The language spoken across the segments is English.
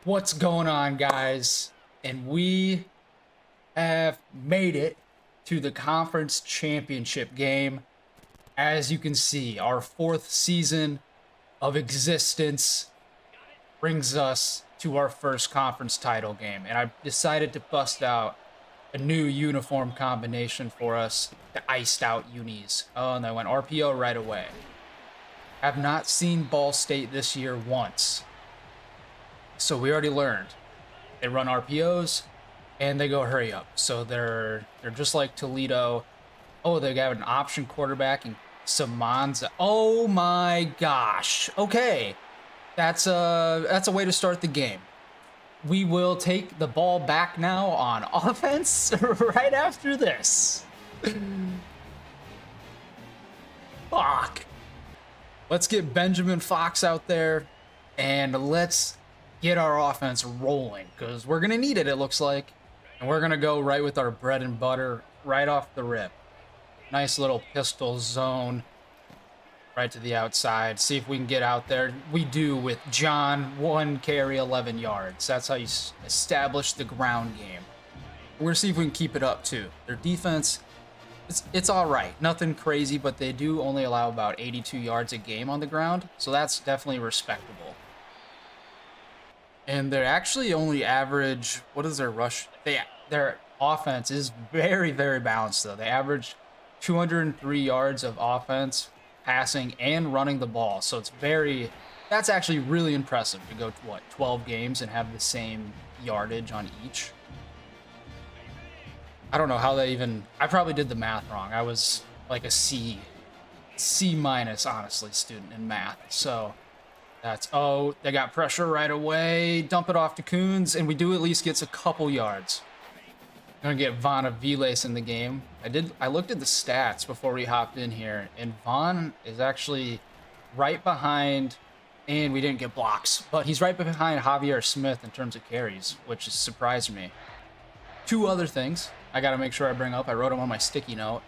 What's going on, guys? And we have made it to the conference championship game. As you can see, our fourth season of existence brings us to our first conference title game. And I decided to bust out a new uniform combination for us, the iced out unis. Oh, and I went RPO right away. Have not seen Ball State this year once. So we already learned. They run RPOs and they go hurry up. So they're just like Toledo. Oh, they got an option quarterback in Semonza. Oh my gosh. Okay. That's a way to start the game. We will take the ball back now on offense right after this. Fuck. Let's get Benjamin Fox out there and let's get our offense rolling, because we're going to need it, it looks like. And we're going to go right with our bread and butter right off the rip. Nice little pistol zone right to the outside. See if we can get out there. We do with John, 1 carry, 11 yards. That's how you establish the ground game. We're going to see if we can keep it up, too. Their defense, it's all right. Nothing crazy, but they do only allow about 82 yards a game on the ground. So that's definitely respectable. And they're actually only average, what is their rush? Their offense is very, very balanced, though. They average 203 yards of offense, passing, and running the ball. So that's actually really impressive to go to, 12 games and have the same yardage on each. I don't know how they even, I probably did the math wrong. I was like a C minus, honestly, student in math. So they got pressure right away. Dump it off to Coons, and we do at least get a couple yards. Gonna get Von Aviles in the game. I looked at the stats before we hopped in here, and Von is actually right behind, and we didn't get blocks, but he's right behind Javier Smith in terms of carries, which has surprised me. Two other things I gotta make sure I bring up. I wrote them on my sticky note.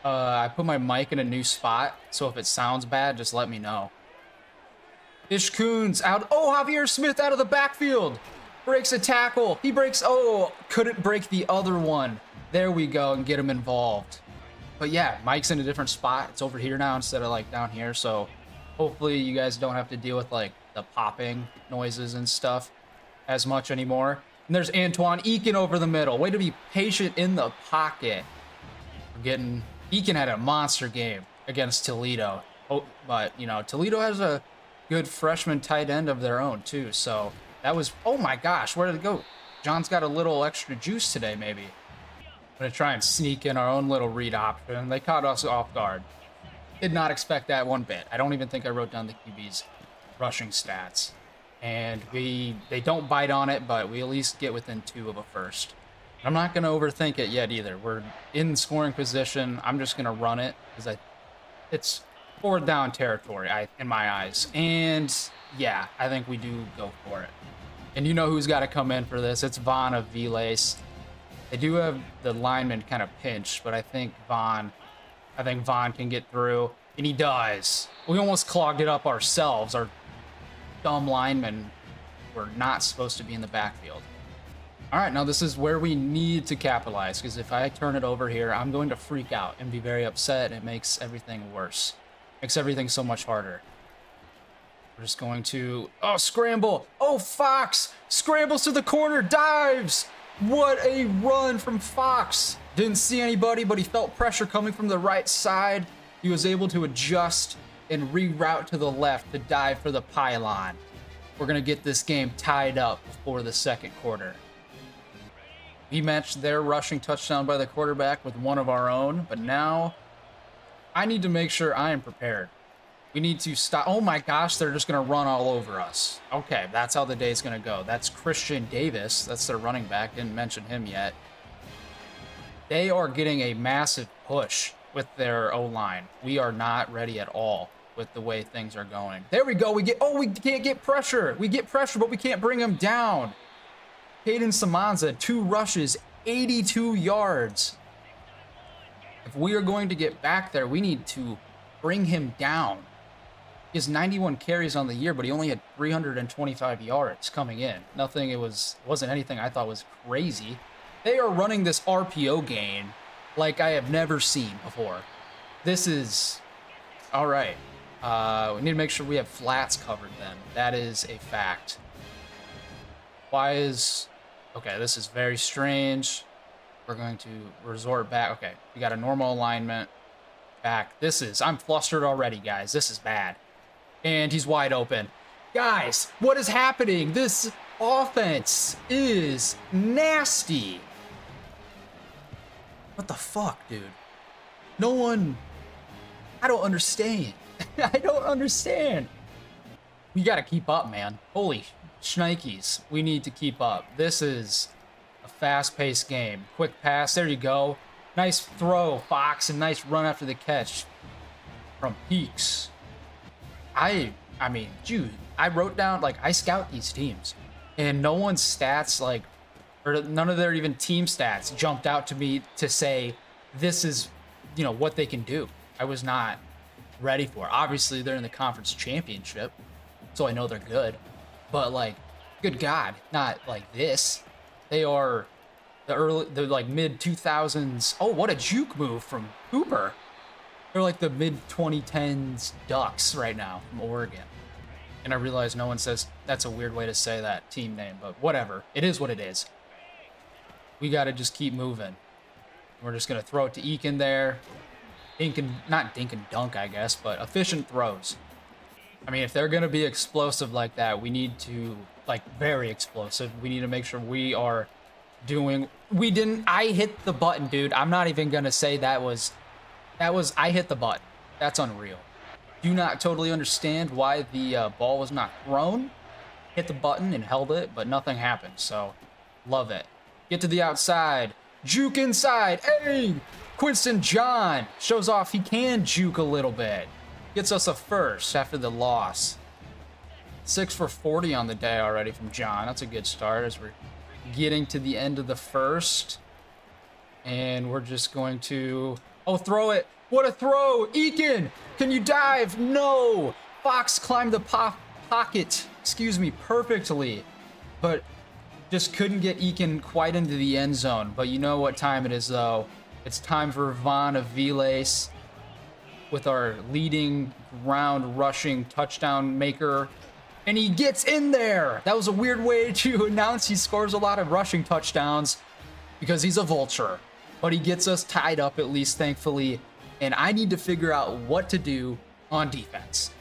I put my mic in a new spot, so if it sounds bad, just let me know. Ish Coons out. Oh, Javier Smith out of the backfield. Breaks a tackle. He breaks. Oh, couldn't break the other one. There we go, and get him involved. But yeah, Mike's in a different spot. It's over here now instead of like down here. So hopefully you guys don't have to deal with like the popping noises and stuff as much anymore. And there's Antoine Eakin over the middle. Way to be patient in the pocket. Eakin had a monster game against Toledo. Oh, but you know, Toledo has a good freshman tight end of their own too. So that was, oh my gosh, where did it go? John's got a little extra juice today, maybe. I'm gonna try and sneak in our own little read option. They caught us off guard. Did not expect that one bit. I don't even think I wrote down the QB's rushing stats. And they don't bite on it, but we at least get within 2 of a first. I'm not gonna overthink it yet either. We're in scoring position. I'm just gonna run it because it's 4th down territory in my eyes. And yeah, I think we do go for it. And you know who's got to come in for this? It's Von Aviles. They do have the lineman kind of pinched, but I think Von can get through, and he does. We almost clogged it up ourselves. Our dumb linemen were not supposed to be in the backfield. All right, now this is where we need to capitalize, because if I turn it over here, I'm going to freak out and be very upset, and it makes everything worse. Makes everything so much harder. We're just going to, scramble. Oh, Fox scrambles to the corner, dives. What a run from Fox. Didn't see anybody, but he felt pressure coming from the right side. He was able to adjust and reroute to the left to dive for the pylon. We're going to get this game tied up before the second quarter. We matched their rushing touchdown by the quarterback with one of our own, but now I need to make sure I am prepared. We need to stop. Oh my gosh, they're just going to run all over us. Okay, that's how the day's going to go. That's Christian Davis. That's their running back. Didn't mention him yet. They are getting a massive push with their O-line. We are not ready at all with the way things are going. There we go. We can't get pressure. We get pressure, but we can't bring him down. Kadin Semonza, 2 rushes, 82 yards. If we are going to get back there, we need to bring him down. He has 91 carries on the year, but he only had 325 yards coming in. Nothing, it wasn't anything I thought was crazy. They are running this RPO game like I have never seen before. This is, all right. We need to make sure we have flats covered then. That is a fact. Okay, this is very strange. We're going to resort back. Okay, we got a normal alignment back. I'm flustered already, guys. This is bad. And he's wide open. Guys, what is happening? This offense is nasty. What the fuck, dude? I don't understand. I don't understand. We got to keep up, man. Holy shnikes. We need to keep up. This is a fast-paced game. Quick pass. There you go. Nice throw, Fox, and nice run after the catch from Peaks. I mean, dude, I wrote down, like, I scout these teams, and no one's stats, like, or none of their even team stats jumped out to me to say this is, what they can do. I was not ready for it. Obviously, they're in the conference championship, so I know they're good. But, like, good God, not like this. They are the like mid-2000s. Oh, what a juke move from Hooper. They're like the mid-2010s Ducks right now from Oregon. And I realize no one says that's a weird way to say that team name, but whatever. It is what it is. We got to just keep moving. We're just going to throw it to Eakin there. Not dink and dunk, I guess, but efficient throws. I mean, if they're going to be explosive like that, we need to, like, very explosive. We need to make sure we are doing... I hit the button, dude. I'm not even going to say I hit the button. That's unreal. Do not totally understand why the ball was not thrown. Hit the button and held it, but nothing happened, so love it. Get to the outside. Juke inside. Hey! Quinton John shows off he can juke a little bit. Gets us a first after the loss. 6 for 40 on the day already from John. That's a good start as we're getting to the end of the first. And we're just going to... Oh, throw it. What a throw. Eakin, can you dive? No. Fox climbed the pocket, perfectly. But just couldn't get Eakin quite into the end zone. But you know what time it is, though. It's time for Von Aviles with our leading ground rushing touchdown maker. And he gets in there. That was a weird way to announce he scores a lot of rushing touchdowns because he's a vulture. But he gets us tied up at least, thankfully. And I need to figure out what to do on defense.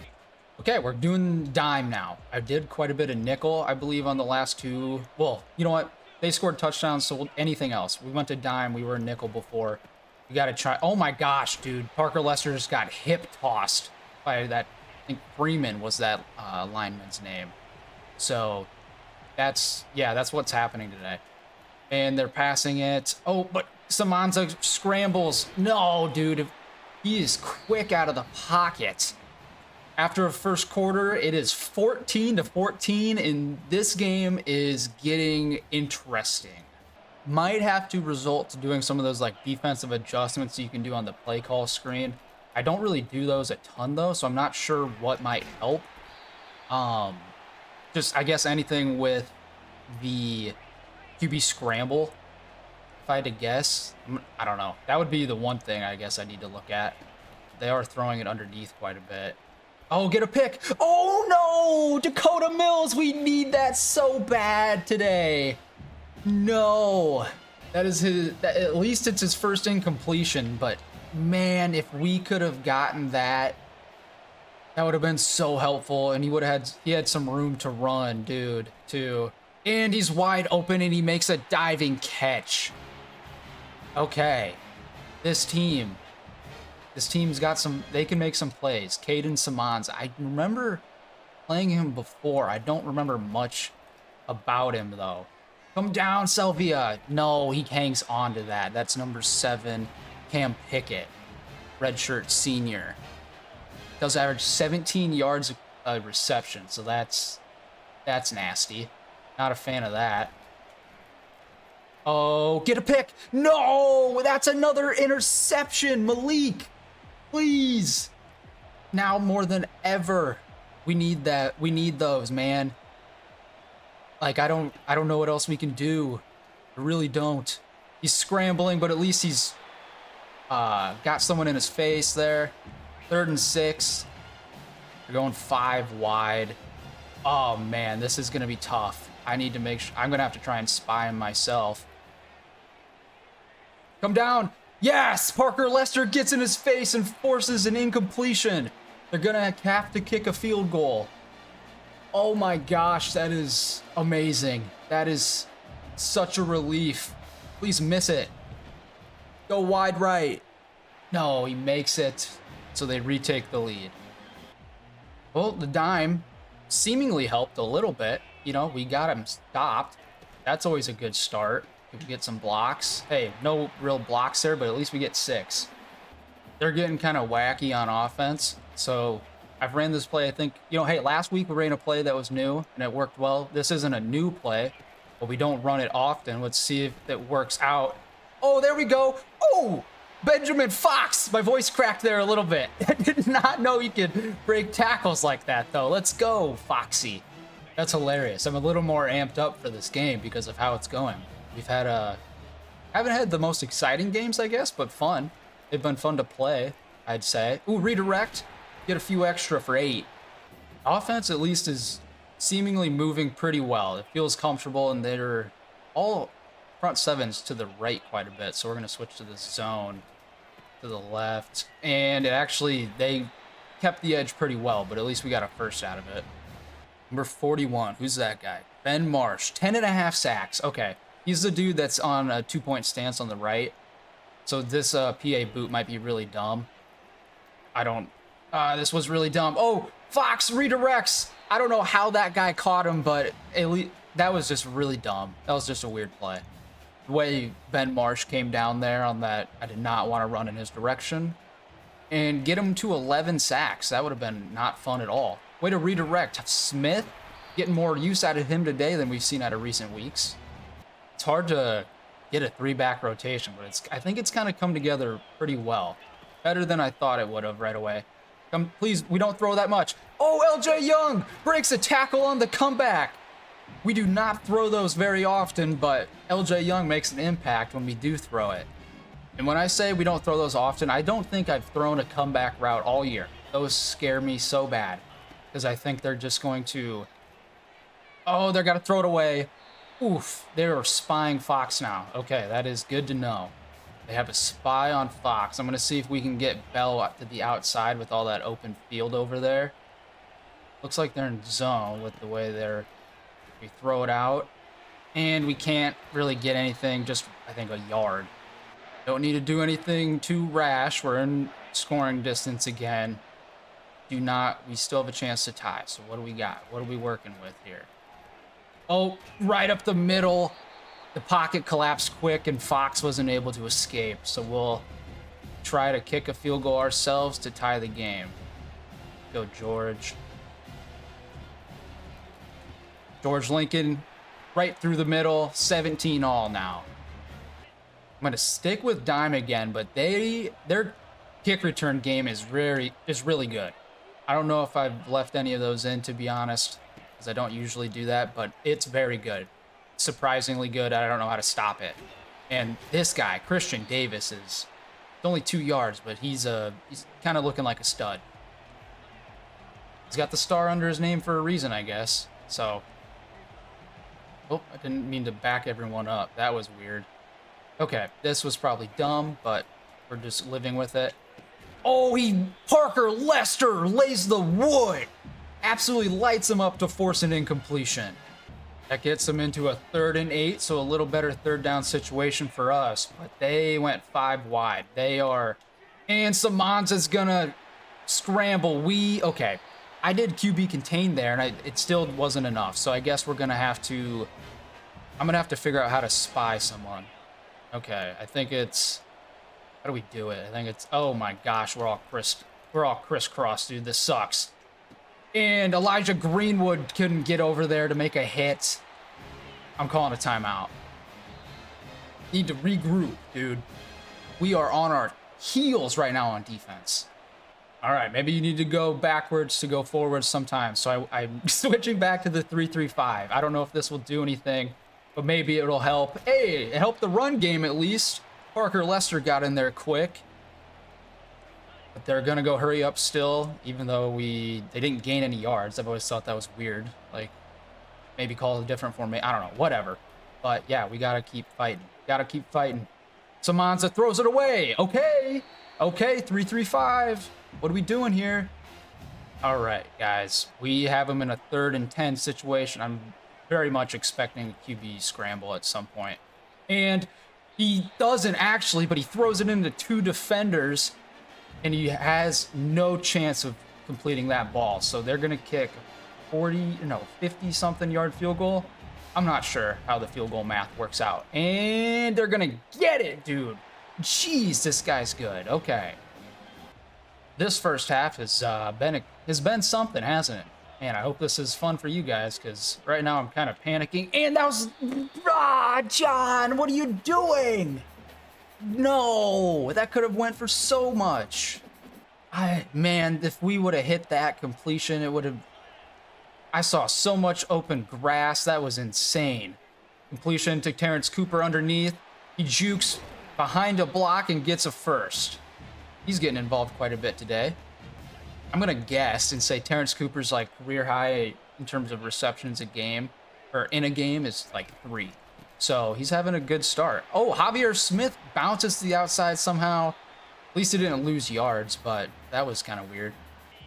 Okay, we're doing dime now. I did quite a bit of nickel, I believe, on the last two. Well, you know what? They scored touchdowns, so anything else. We went to dime. We were nickel before. We got to try. Oh, my gosh, dude. Parker Lester just got hip-tossed by that. I think Freeman was that lineman's name. So that's what's happening today. And they're passing it. Oh, but Semonza scrambles. No, dude. He is quick out of the pocket. After a first quarter, it is 14-14, and this game is getting interesting. Might have to result to doing some of those like defensive adjustments you can do on the play call screen. I don't really do those a ton though, so I'm not sure what might help. Just I guess anything with the QB scramble. If I had to guess, I don't know. That would be the one thing I guess I need to look at. They are throwing it underneath quite a bit. Oh, get a pick. Oh, no. Dakota Mills. We need that so bad today. No. That is at least it's his first incompletion. But, man, if we could have gotten that, that would have been so helpful. And he had some room to run, dude, too. And he's wide open, and he makes a diving catch. Okay. This team's got they can make some plays. Kadin Semonza. I remember playing him before. I don't remember much about him, though. Come down, Selvia. No, he hangs on to that. That's number 7, Cam Pickett. Redshirt senior. Does average 17 yards a reception, so that's nasty. Not a fan of that. Oh, get a pick. No, that's another interception. Malik. Please. Now more than ever, We need that. We need those, man. Like, I don't know what else we can do. I really don't. He's scrambling, but at least he's got someone in his face there. 3rd and 6. We're going 5 wide. Oh, man, this is going to be tough. I need to make sure. I'm going to have to try and spy him myself. Come down. Yes! Parker Lester gets in his face and forces an incompletion. They're going to have to kick a field goal. Oh, my gosh. That is amazing. That is such a relief. Please miss it. Go wide right. No, he makes it. So they retake the lead. Well, the dime seemingly helped a little bit. You know, we got him stopped. That's always a good start. If we get some blocks. Hey, no real blocks there, but at least we get 6. They're getting kind of wacky on offense. So I've ran this play, I think, you know, hey, last week we ran a play that was new and it worked well. This isn't a new play, but we don't run it often. Let's see if it works out. Oh, there we go. Oh, Benjamin Fox. My voice cracked there a little bit. I did not know you could break tackles like that, though. Let's go, Foxy. That's hilarious. I'm a little more amped up for this game because of how it's going. We've had haven't had the most exciting games, I guess, but fun. They've been fun to play, I'd say. Ooh, redirect. Get a few extra for 8. Offense, at least, is seemingly moving pretty well. It feels comfortable, and they're all front sevens to the right quite a bit. So we're going to switch to the zone to the left. And it actually, they kept the edge pretty well, but at least we got a first out of it. Number 41. Who's that guy? Ben Marsh. 10.5 sacks. Okay. He's the dude that's on a 2-point stance on the right. So this PA boot might be really dumb. This was really dumb. Oh, Fox redirects. I don't know how that guy caught him, but at least that was just really dumb. That was just a weird play. The way Ben Marsh came down there on that, I did not want to run in his direction. And get him to 11 sacks. That would have been not fun at all. Way to redirect. Smith, getting more use out of him today than we've seen out of recent weeks. It's hard to get a 3-back rotation, but I think it's kind of come together pretty well. Better than I thought it would have right away. Please, we don't throw that much. Oh, LJ Young breaks a tackle on the comeback. We do not throw those very often, but LJ Young makes an impact when we do throw it. And when I say we don't throw those often, I don't think I've thrown a comeback route all year. Those scare me so bad because I think they're just going to... Oh, they're going to throw it away. Oof, they're spying Fox now. Okay, that is good to know. They have a spy on Fox. I'm going to see if we can get Bell up to the outside with all that open field over there. Looks like they're in zone with the way we throw it out. And we can't really get anything, just, I think, a yard. Don't need to do anything too rash. We're in scoring distance again. We still have a chance to tie. So what do we got? What are we working with here? Oh, right up the middle. The pocket collapsed quick and Fox wasn't able to escape. So we'll try to kick a field goal ourselves to tie the game. Go George. George Lincoln right through the middle. 17 all now. I'm going to stick with dime again, but their kick return game is really good. I don't know if I've left any of those in, to be honest, because I don't usually do that, but it's very good. Surprisingly good. I don't know how to stop it. And this guy, Christian Davis, it's only 2 yards, but he's kind of looking like a stud. He's got the star under his name for a reason, I guess. So, oh, I didn't mean to back everyone up. That was weird. Okay, this was probably dumb, but we're just living with it. Oh, Parker Lester lays the wood. Absolutely lights him up to force an incompletion. That gets them into a 3rd and 8, so a little better 3rd down situation for us. But they went 5 wide. And Semonza's gonna scramble. Okay. I did QB contain there, and it still wasn't enough. So I guess I'm gonna have to figure out how to spy someone. Okay, I think it's... How do we do it? I think it's... Oh my gosh, we're all crisscross, dude. This sucks. And Elijah Greenwood couldn't get over there to make a hit. I'm calling a timeout. Need to regroup, dude. We are on our heels right now on defense. All right, maybe you need to go backwards to go forwards sometimes. So I'm switching back to the 3-3-5. I don't know if this will do anything, but maybe it'll help. Hey, it helped the run game at least. Parker Lester got in there quick. But they're going to go hurry up still, even though they didn't gain any yards. I've always thought that was weird. Like, maybe call it a different formation. I don't know, whatever. But yeah, we got to keep fighting. Got to keep fighting. Semonza throws it away. Okay. Okay, 3-3-5. What are we doing here? All right, guys. We have him in a 3rd and 10 situation. I'm very much expecting a QB scramble at some point. And he doesn't actually, but he throws it into 2 defenders, and he has no chance of completing that ball. So they're going to kick 50-something yard field goal. I'm not sure how the field goal math works out. And they're going to get it, dude. Jeez, this guy's good. Okay. This first half has been something, hasn't it? Man, I hope this is fun for you guys, because right now I'm kind of panicking. And that was... John, what are you doing? No, that could have went for so much. Man, if we would have hit that completion, it would have... I saw so much open grass. That was insane. Completion to Terrence Cooper underneath. He jukes behind a block and gets a first. He's getting involved quite a bit today. I'm going to guess and say Terrence Cooper's like career high in terms of receptions a game, or in a game, is like 3. So he's having a good start. Oh, Javier Smith bounces to the outside somehow. At least he didn't lose yards, but that was kind of weird.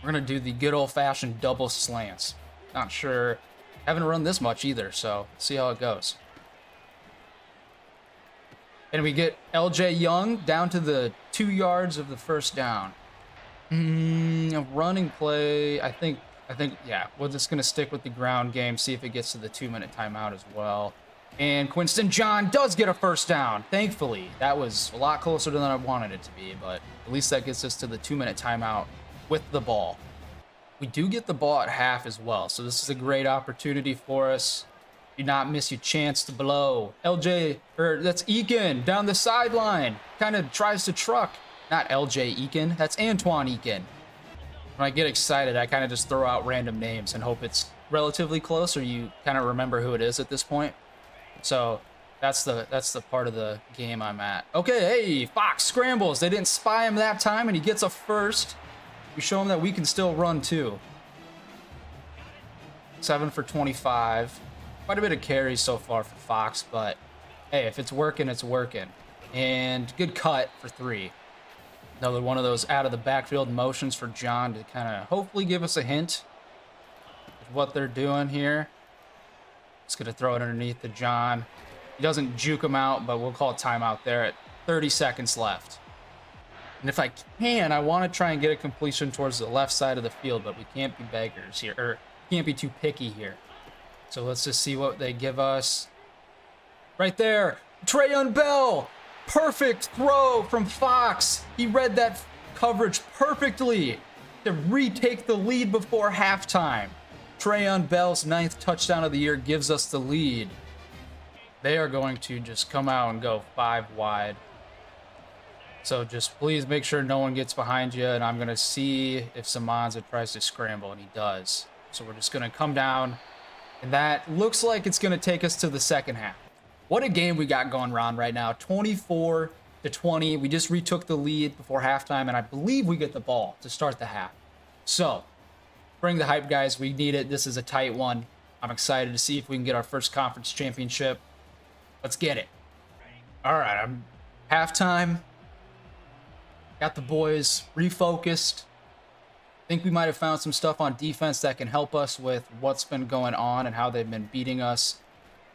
We're going to do the good old-fashioned double slants. Not sure. Haven't run this much either, so see how it goes. And we get LJ Young down to the 2 yards of the first down. A running play, I think, yeah, we're just going to stick with the ground game, see if it gets to the 2-minute timeout as well. And Quinston John does get a first down, thankfully. That was a lot closer than I wanted it to be, but at least that gets us to the 2-minute timeout with the ball. We do get the ball at half as well, so this is a great opportunity for us. Do not miss your chance to blow. That's Eakin down the sideline. Kind of tries to truck. Not LJ Eakin, that's Antoine Eakin. When I get excited, I kind of just throw out random names and hope it's relatively close, or you kind of remember who it is at this point. So that's the part of the game I'm at. Okay, hey, Fox scrambles. They didn't spy him that time, and he gets a first. We show him that we can still run too. 7 for 25. Quite a bit of carries so far for Fox, but hey, if it's working, it's working. And good cut for 3. Another one of those out of the backfield motions for John to kind of hopefully give us a hint of what they're doing here. Just gonna throw it underneath to John. He doesn't juke him out, but we'll call a timeout there at 30 seconds left. And if I can, I want to try and get a completion towards the left side of the field, but we can't be beggars here, or can't be too picky here. So let's just see what they give us. Right there, Trayon Bell. Perfect throw from Fox. He read that coverage perfectly to retake the lead before halftime. Trayon Bell's 9th touchdown of the year gives us the lead. They are going to just come out and go 5 wide. So just please make sure no one gets behind you, and I'm going to see if Semonza tries to scramble, and he does. So we're just going to come down, and that looks like it's going to take us to the second half. What a game we got going on right now. 24-20. We just retook the lead before halftime, and I believe we get the ball to start the half. So bring the hype, guys. We need it. This is a tight one. I'm excited to see if we can get our first conference championship. Let's get it. All right, I'm halftime. Got the boys refocused. Think we might have found some stuff on defense that can help us with what's been going on and how they've been beating us.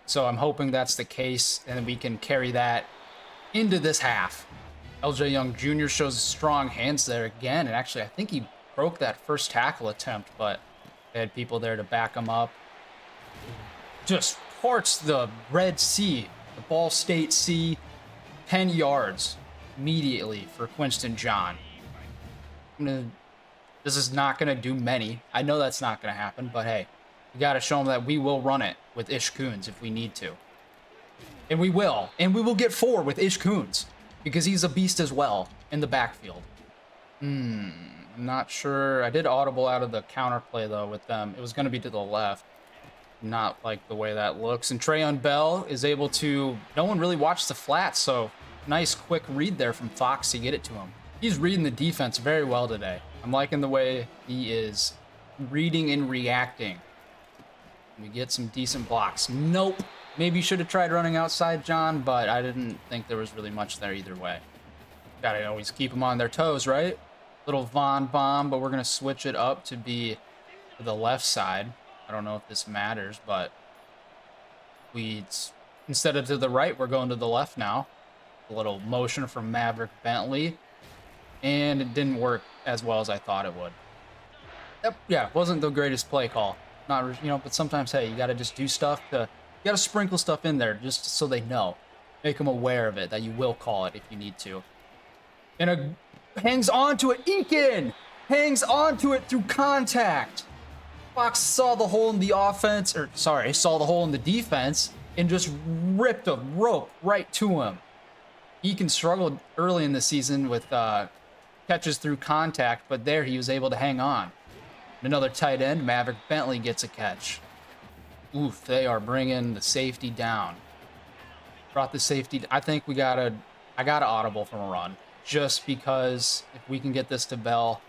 So I'm hoping that's the case, and we can carry that into this half. LJ Young Jr. shows strong hands there again, and actually I think he broke that first tackle attempt, but they had people there to back him up. Just parts the Red Sea, the Ball State Sea, 10 yards immediately for Quinston John. This is not going to do many. I know that's not going to happen, but hey, we got to show them that we will run it with Ish Coons if we need to. And we will. And we will get 4 with Ish Coons because he's a beast as well in the backfield. I'm not sure. I did audible out of the counterplay, though, with them. It was going to be to the left. Not like the way that looks. And Trayon Bell is able to... No one really watched the flat, so nice quick read there from Fox to get it to him. He's reading the defense very well today. I'm liking the way he is reading and reacting. We get some decent blocks. Nope. Maybe you should have tried running outside, John, but I didn't think there was really much there either way. Gotta always keep them on their toes, right? Little Von bomb, but we're going to switch it up to be to the left side. I don't know if this matters, but instead of to the right, we're going to the left now. A little motion from Maverick Bentley, and it didn't work as well as I thought it would. Yeah, wasn't the greatest play call. Not, but sometimes, hey, you got to just do stuff you got to sprinkle stuff in there just so they know. Make them aware of it, that you will call it if you need to. And hangs on to it. Eakin hangs on to it through contact. Fox saw the hole in the offense, saw the hole in the defense and just ripped a rope right to him. Eakin struggled early in the season with catches through contact, but there he was able to hang on. Another tight end, Maverick Bentley gets a catch. Oof, they are bringing the safety down. Brought the safety. I think I got an audible from a run, just because if we can get this to Bell,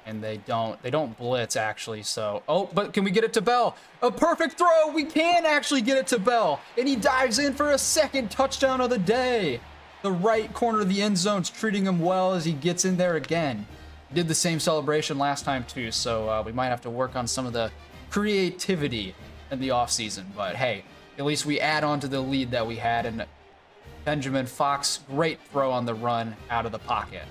and they don't blitz actually. So, but can we get it to Bell? A perfect throw. We can actually get it to Bell, and he dives in for a second touchdown of the day. The right corner of the end zone's treating him well as he gets in there again. Did the same celebration last time too, so we might have to work on some of the creativity in the offseason. But hey, at least we add on to the lead that we had, and Benjamin Fox, great throw on the run out of the pocket.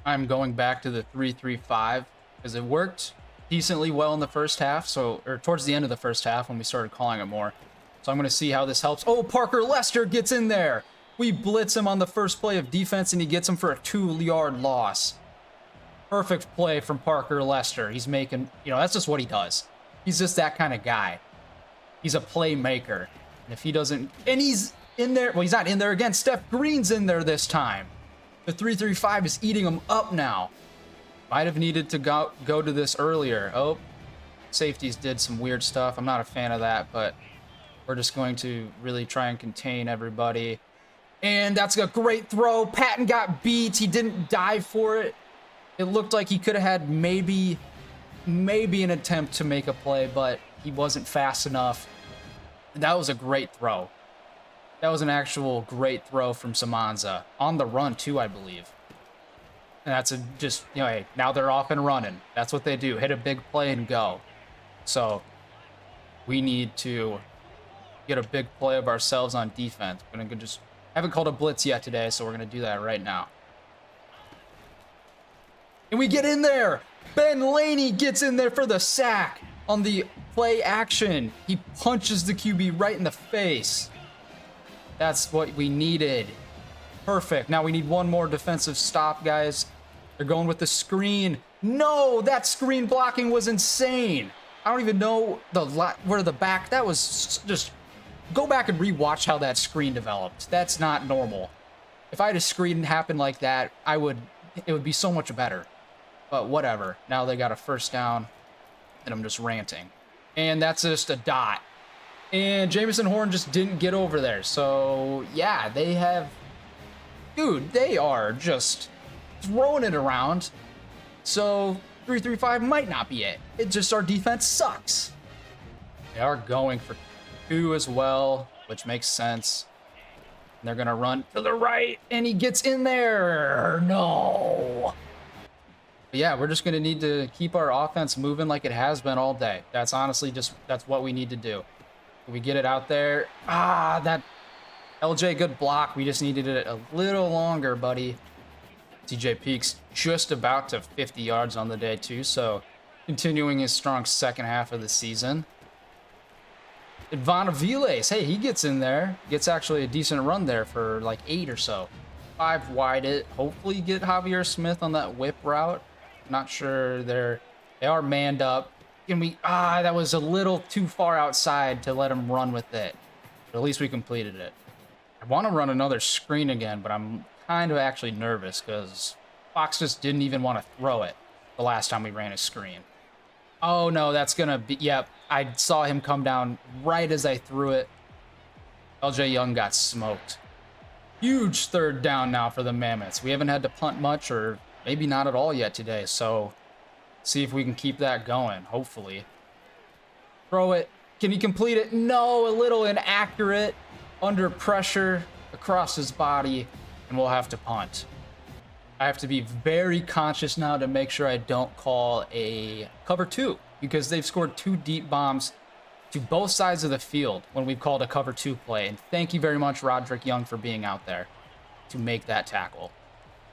I'm going back to the 3-3-5 because it worked decently well in the first half, or towards the end of the first half when we started calling it more. So I'm going to see how this helps. Oh, Parker Lester gets in there. We blitz him on the first play of defense, and he gets him for a 2-yard loss. Perfect play from Parker Lester. He's making, that's just what he does. He's just that kind of guy. He's a playmaker. And if he doesn't, and he's in there, well, he's not in there again. Steph Green's in there this time. The 3-3-5 is eating him up now. Might have needed to go to this earlier. Oh, safeties did some weird stuff. I'm not a fan of that, but we're just going to really try and contain everybody. And that's a great throw. Patton got beat. He didn't dive for it. It looked like he could have had maybe an attempt to make a play, but he wasn't fast enough. That was a great throw. That was an actual great throw from Semonza. On the run, too, I believe. And that's hey, now they're off and running. That's what they do. Hit a big play and go. So we need to get a big play of ourselves on defense. We're going to haven't called a blitz yet today, so we're going to do that right now. And we get in there. Ben Laney gets in there for the sack on the play action. He punches the QB right in the face. That's what we needed. Perfect. Now we need one more defensive stop, guys. They're going with the screen. No, that screen blocking was insane. I don't even know where the back. That was just... Go back and rewatch how that screen developed. That's not normal. If I had a screen happen like that, it would be so much better. But whatever. Now they got a first down, and I'm just ranting. And that's just a dot. And Jamison Horn just didn't get over there. So, yeah, they have... Dude, they are just throwing it around. So, 3-3-5 might not be it. It's just our defense sucks. They are going for 2 as well, which makes sense. And they're going to run to the right, and he gets in there. No. But yeah, we're just going to need to keep our offense moving like it has been all day. That's honestly that's what we need to do. We get it out there. That LJ, good block. We just needed it a little longer, buddy. TJ Peaks just about to 50 yards on the day, too. So continuing his strong second half of the season. Von Aviles, hey, he gets in there. Gets actually a decent run there for like 8 or so. 5 wide it. Hopefully get Javier Smith on that whip route. Not sure they are manned up. And that was a little too far outside to let him run with it. But at least we completed it. I want to run another screen again, but I'm kind of actually nervous because Fox just didn't even want to throw it the last time we ran a screen. Oh, no, that's going to be... Yep, I saw him come down right as I threw it. LJ Young got smoked. Huge third down now for the Mammoths. We haven't had to punt much, or maybe not at all yet today, so see if we can keep that going, hopefully. Throw it. Can he complete it? No, a little inaccurate. Under pressure across his body, and we'll have to punt. I have to be very conscious now to make sure I don't call a cover 2, because they've scored 2 deep bombs to both sides of the field when we've called a cover 2 play. And thank you very much, Roderick Young, for being out there to make that tackle,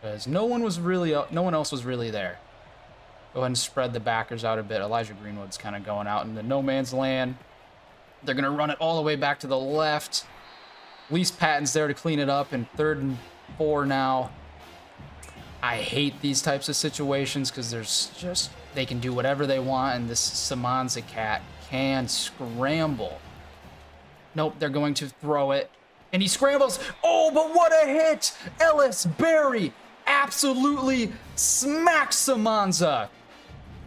because no one else was really there. Go ahead and spread the backers out a bit. Elijah Greenwood's kind of going out in the no man's land. They're going to run it all the way back to the left. Least Patton's there to clean it up, and 3rd and 4 now. I hate these types of situations because they can do whatever they want, and this Semonza cat can scramble. Nope, they're going to throw it, and he scrambles. Oh, but what a hit! Ellis Berry absolutely smacks Semonza,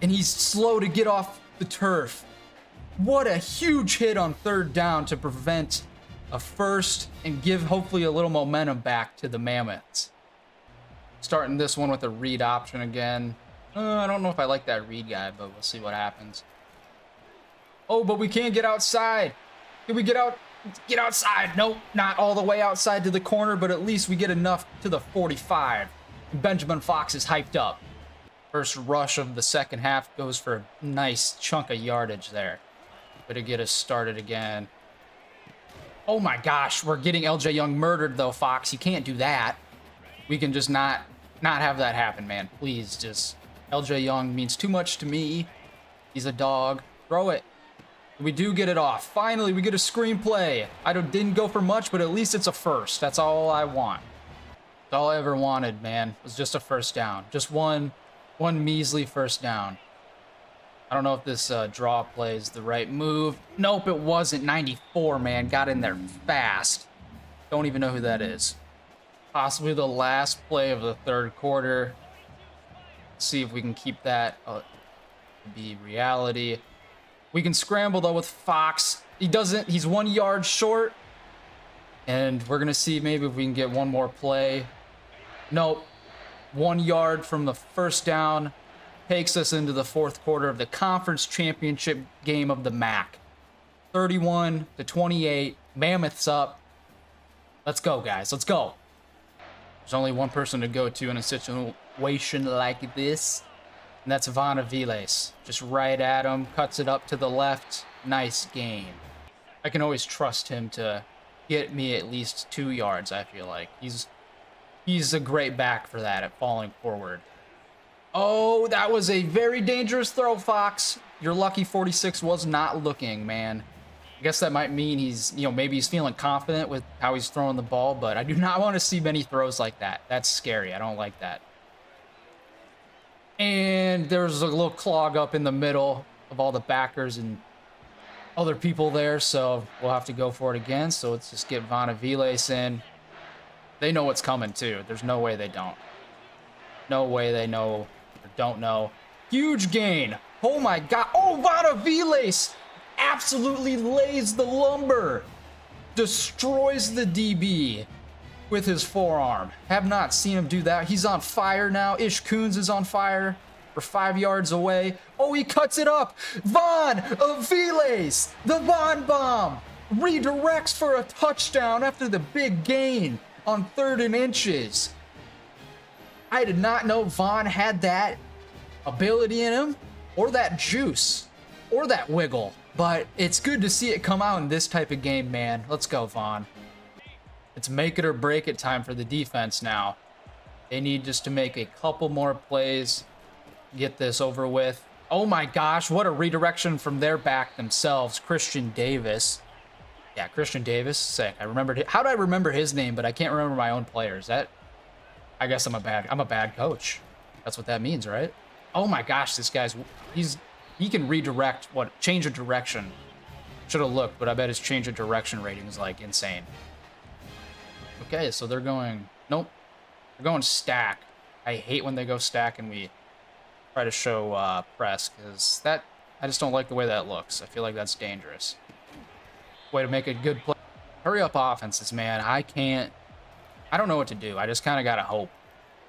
and he's slow to get off the turf. What a huge hit on 3rd down to prevent a first and give hopefully a little momentum back to the Mammoths. Starting this one with a read option again. I don't know if I like that read guy, but we'll see what happens. Oh, but we can't get outside. Can we get outside? Nope, not all the way outside to the corner, but at least we get enough to the 45. Benjamin Fox is hyped up. First rush of the second half goes for a nice chunk of yardage there. Better get us started again. Oh my gosh, we're getting LJ Young murdered though, Fox. You can't do that. We can just not have that happen, man. Please, just... LJ Young means too much to me. He's a dog. Throw it. We do get it off. Finally, we get a screenplay. Didn't go for much, but at least it's a first. That's all I want. That's all I ever wanted, man. Was just a first down. Just one measly first down. I don't know if this draw play is the right move. Nope, it wasn't. 94, man. Got in there fast. Don't even know who that is. Possibly the last play of the 3rd quarter. See if we can keep that be reality. We can scramble though with Fox. He doesn't. He's 1 yard short. And we're going to see maybe if we can get one more play. Nope. 1 yard from the first down. Takes us into the 4th quarter of the conference championship game of the MAC. 31-28. Mammoths up. Let's go, guys. Let's go. There's only one person to go to in a situation like this, and that's Von Aviles. Just right at him, cuts it up to the left. Nice gain. I can always trust him to get me at least 2 yards, I feel like. He's a great back for that at falling forward. Oh, that was a very dangerous throw, Fox. Your lucky 46 was not looking, man. I guess that might mean he's, maybe he's feeling confident with how he's throwing the ball, but I do not want to see many throws like that. That's scary. I don't like that. And there's a little clog up in the middle of all the backers and other people there, so we'll have to go for it again. So let's just get Von Aviles in. They know what's coming, too. There's no way they don't. No way they know or don't know. Huge gain. Oh, my God. Oh, Von Aviles absolutely lays the lumber. Destroys the DB with his forearm. Have not seen him do that. He's on fire now. Ish Coons is on fire. We're 5 yards away. Oh, he cuts it up. Von Aviles, the Von bomb, redirects for a touchdown after the big gain on 3rd and inches. I did not know Von had that ability in him, or that juice, or that wiggle. But it's good to see it come out in this type of game, man. Let's go, Von. It's make it or break it time for the defense now. They need just to make a couple more plays, get this over with. Oh my gosh, what a redirection from their back themselves, Christian Davis. Yeah, Christian Davis, sick. I remembered it. How do I remember his name, but I can't remember my own players? I guess I'm a bad coach. That's what that means, right? Oh my gosh, this guy's he can redirect, change of direction. Should have looked, but I bet his change of direction rating is like insane. Okay, so they're going, nope. They're going stack. I hate when they go stack and we try to show press, because I just don't like the way that looks. I feel like that's dangerous. Way to make a good play. Hurry up offenses, man. I don't know what to do. I just kind of got to hope.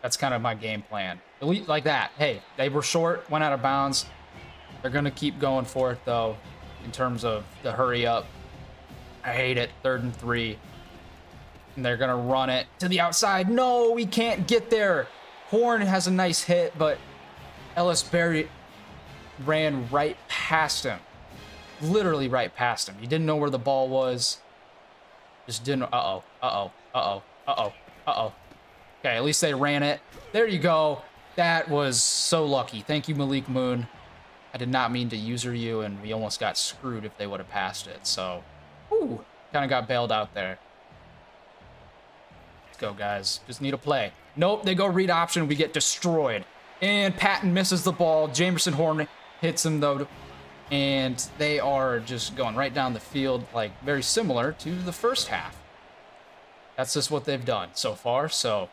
That's kind of my game plan. Elite like that. Hey, they were short, went out of bounds. They're going to keep going for it, though, in terms of the hurry up. I hate it. 3rd and 3. And they're going to run it to the outside. No, we can't get there. Horn has a nice hit, but Ellis Berry ran right past him. Literally right past him. He didn't know where the ball was. Just didn't. Uh-oh. Uh-oh. Uh-oh. Uh-oh. Uh-oh. Okay, at least they ran it. There you go. That was so lucky. Thank you, Malik Moon. I did not mean to user you, and we almost got screwed if they would have passed it. So, whew, kind of got bailed out there. Let's go, guys. Just need a play. Nope, they go read option. We get destroyed. And Patton misses the ball. Jamerson Horn hits him, though. And they are just going right down the field, like very similar to the first half. That's just what they've done so far. So,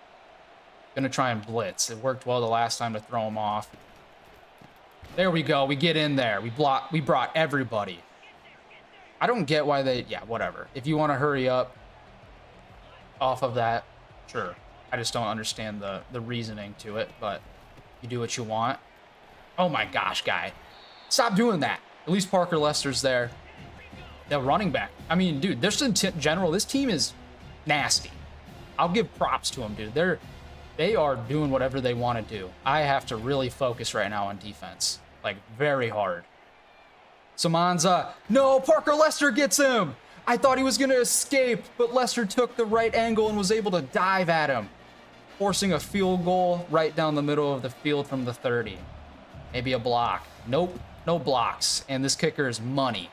gonna try and blitz. It worked well the last time to throw them off. There we go. We get in there. We brought everybody. I don't get why they... Yeah, whatever. If you want to hurry up off of that, sure. I just don't understand the reasoning to it, but you do what you want. Oh my gosh, guy. Stop doing that. At least Parker Lester's there. The running back. I mean, dude, just in general, this team is nasty. I'll give props to them, dude. They are doing whatever they want to do. I have to really focus right now on defense. Like, very hard. Semonza. No, Parker Lester gets him. I thought he was going to escape, but Lester took the right angle and was able to dive at him, forcing a field goal right down the middle of the field from the 30. Maybe a block. Nope, no blocks. And this kicker is money.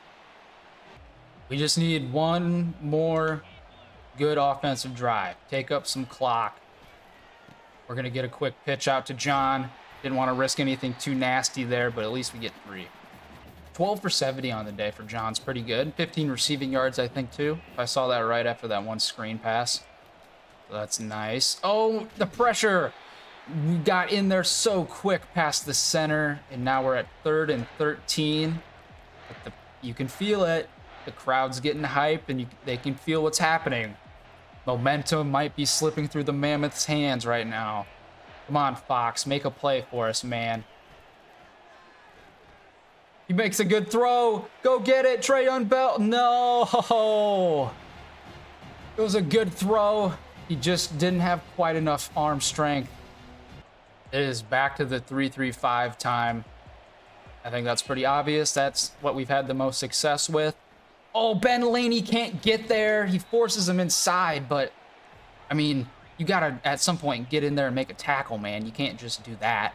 We just need one more good offensive drive. Take up some clock. We're going to get a quick pitch out to John. Didn't want to risk anything too nasty there, but at least we get 3. 12 for 70 on the day for John's pretty good. 15 receiving yards, I think, too. If I saw that right after that one screen pass. So that's nice. Oh, the pressure. We got in there so quick past the center, and now we're at 3rd and 13. But you can feel it. The crowd's getting hype, and they can feel what's happening. Momentum might be slipping through the Mammoth's hands right now. Come on, Fox. Make a play for us, man. He makes a good throw. Go get it, Trayon Bell. No. It was a good throw. He just didn't have quite enough arm strength. It is back to the 3-3-5 time. I think that's pretty obvious. That's what we've had the most success with. Oh, Ben Laney can't get there. He forces him inside, but, I mean, you got to, at some point, get in there and make a tackle, man. You can't just do that.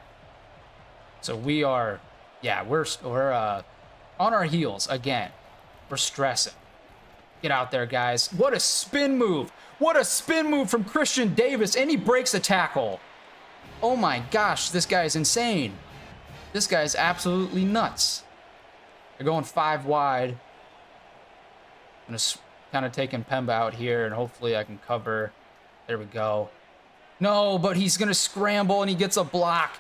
So we are, yeah, we're on our heels again. We're stressing. Get out there, guys. What a spin move. What a spin move from Christian Davis, and he breaks the tackle. Oh, my gosh, this guy is insane. This guy is absolutely nuts. They're going 5 wide. I'm just kind of taking Pemba out here, and hopefully I can cover. There we go. No, but he's going to scramble, and he gets a block.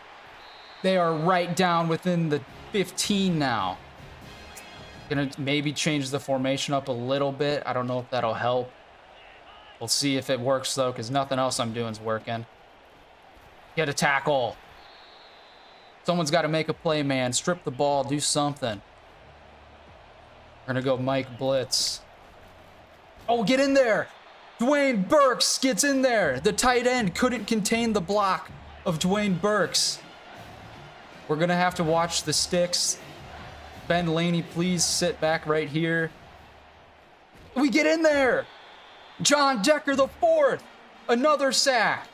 They are right down within the 15 now. Going to maybe change the formation up a little bit. I don't know if that'll help. We'll see if it works, though, because nothing else I'm doing is working. Get a tackle. Someone's got to make a play, man. Strip the ball. Do something. We're going to go Mike Blitz. Oh, get in there. Dwayne Burks gets in there. The tight end couldn't contain the block of Dwayne Burks. We're going to have to watch the sticks. Ben Laney, please sit back right here. We get in there. John Decker, the 4th. Another sack.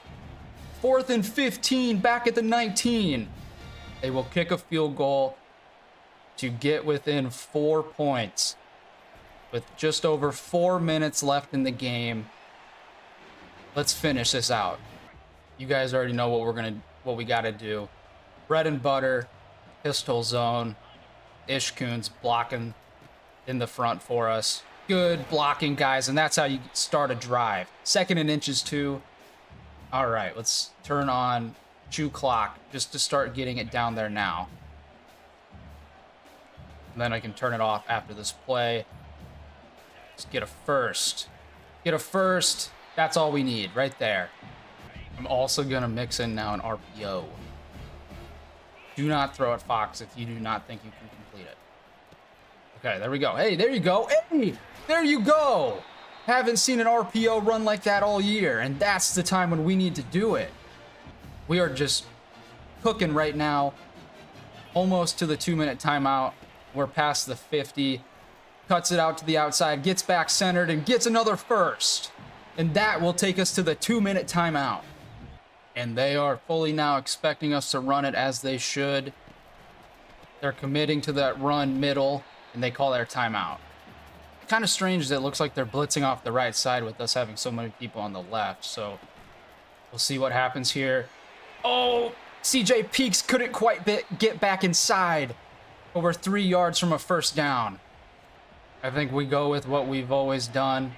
4th and 15, back at the 19. They will kick a field goal to get within 4 points with just over 4 minutes left in the game. Let's finish this out. You guys already know what we got to do. Bread and butter, pistol zone. Ishkun's blocking in the front for us. Good blocking, guys, and that's how you start a drive. 2nd and inches, too. All right, let's turn on juke clock just to start getting it down there now. And then I can turn it off after this play. Just get a first. Get a first. That's all we need right there. I'm also going to mix in now an RPO. Do not throw at Fox if you do not think you can complete it. Okay, there we go. Hey, there you go. Hey, there you go. Haven't seen an RPO run like that all year, and that's the time when we need to do it. We are just cooking right now. Almost to the 2-minute timeout. We're past the 50. Cuts it out to the outside, gets back centered, and gets another first. And that will take us to the 2-minute timeout. And they are fully now expecting us to run it as they should. They're committing to that run middle, and they call their timeout. Kind of strange that it looks like they're blitzing off the right side with us having so many people on the left. So we'll see what happens here. Oh, CJ Peaks couldn't quite get back inside. Over 3 yards from a first down. I think we go with what we've always done.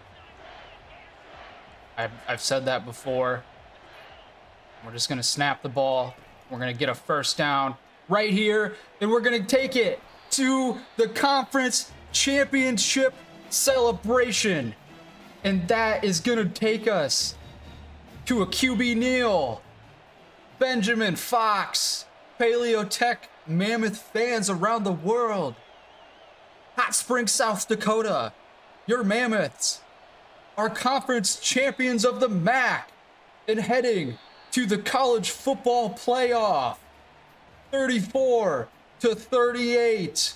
I've said that before. We're just going to snap the ball. We're going to get a first down right here. And we're going to take it to the conference championship celebration. And that is going to take us to a QB kneel. Benjamin Fox, Paleo Tech Mammoth fans around the world. Hot Springs, South Dakota. Your Mammoths are conference champions of the MAC and heading to the college football playoff. 34-38.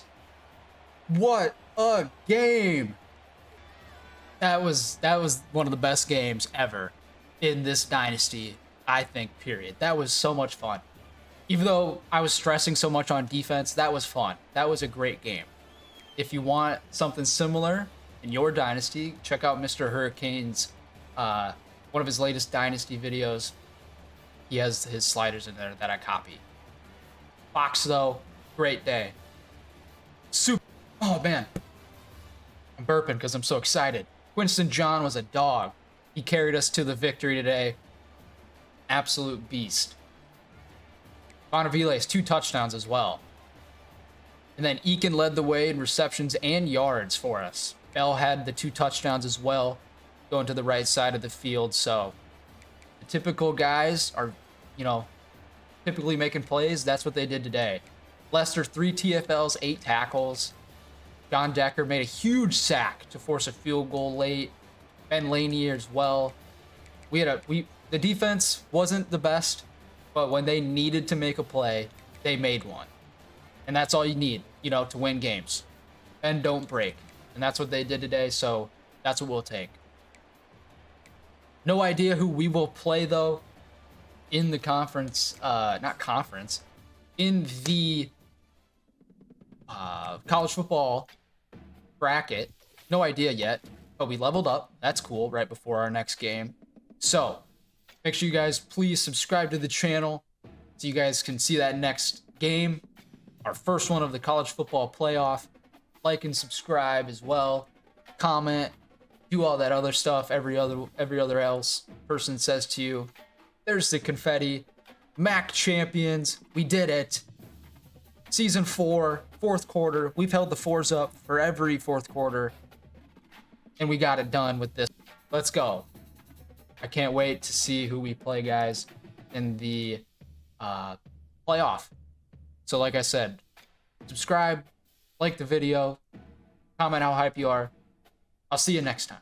What a game. That was one of the best games ever in this dynasty, I think, period. That was so much fun. Even though I was stressing so much on defense, that was fun. That was a great game. If you want something similar in your dynasty, check out Mr. Hurricane's, one of his latest dynasty videos. He has his sliders in there that I copied. Fox, though, great day. Super. Oh, man. I'm burping because I'm so excited. Winston John was a dog. He carried us to the victory today. Absolute beast. Bonaviles, 2 touchdowns as well. And then Eakin led the way in receptions and yards for us. Bell had the 2 touchdowns as well, going to the right side of the field. So the typical guys are, typically making plays. That's what they did today. Lester, 3 TFLs, 8 tackles. John Decker made a huge sack to force a field goal late. Ben Lanier as well. The defense wasn't the best, but when they needed to make a play, they made one. And that's all you need, to win games. Bend, don't break. And that's what they did today, so that's what we'll take. No idea who we will play, though, in the conference, in the college football bracket. No idea yet, but we leveled up. That's cool, right before our next game. So make sure you guys please subscribe to the channel so you guys can see that next game, our first one of the college football playoff. Like and subscribe as well. Comment, do all that other stuff every other else person says to you. There's the confetti. MAC champions. We did it. Season 4, 4th quarter. We've held the 4s up for every 4th quarter. And we got it done with this. Let's go. I can't wait to see who we play, guys, in the playoff. So like I said, subscribe, like the video, comment how hype you are. I'll see you next time.